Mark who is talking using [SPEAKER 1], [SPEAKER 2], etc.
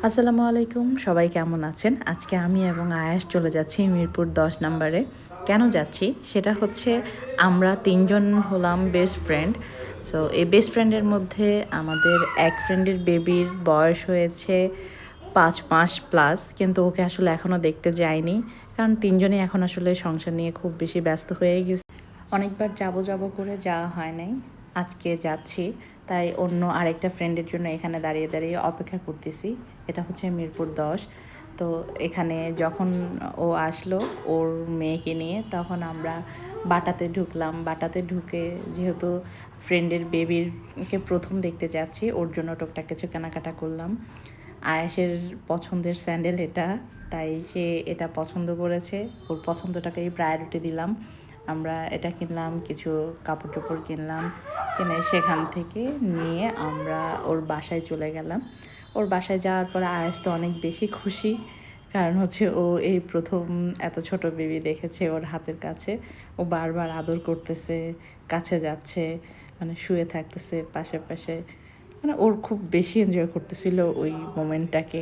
[SPEAKER 1] আসসালামু আলাইকুম, সবাই কেমন আছেন? আজকে আমি এবং আয়াস চলে যাচ্ছি মিরপুর ১০ নম্বরে। কেন যাচ্ছি? সেটা হচ্ছে আমরা ৩ জন হলাম বেস্ট ফ্রেন্ড। সো এই বেস্ট ফ্রেন্ডের মধ্যে আমাদের এক ফ্রেন্ডের বেবির বয়স হয়েছে ৫ মাস প্লাস, কিন্তু ওকে আসলে এখনও দেখতে যাইনি। কারণ ৩ জনই এখন আসলে সংসার নিয়ে খুব বেশি ব্যস্ত হয়ে গেছি। অনেকবার যাব করে যাওয়া হয় নাই। আজকে যাচ্ছি। তাই অন্য আরেকটা ফ্রেন্ডের জন্য এখানে দাঁড়িয়ে অপেক্ষা করতেছি। এটা হচ্ছে মিরপুর ১০। তো এখানে যখন ও আসলো ওর মেয়েকে নিয়ে, তখন আমরা বাটাতে ঢুকলাম। বাটাতে ঢুকে যেহেতু ফ্রেন্ডের বেবিরকে প্রথম দেখতে যাচ্ছি, ওর জন্য টুকটাক কিছু কেনাকাটা করলাম। আয়েশের পছন্দের স্যান্ডেল এটা, তাই সে এটা পছন্দ করেছে। ওর পছন্দটাকেই প্রায়োরিটি দিলাম। আমরা এটা কিনলাম, কিছু কাপড় চোপড় কিনলাম, কিনে সেখান থেকে নিয়ে আমরা ওর বাসায় চলে গেলাম। ওর বাসায় যাওয়ার পরে আয়েশ তো অনেক বেশি খুশি, কারণ হচ্ছে ও এই প্রথম এত ছোট বেবি দেখেছে ওর হাতের কাছে। ও বারবার আদর করতেছে, কাছে যাচ্ছে, মানে শুয়ে থাকতেছে পাশে পাশে। মানে ওর খুব বেশি এনজয় করতেছিল ওই মোমেন্টটাকে।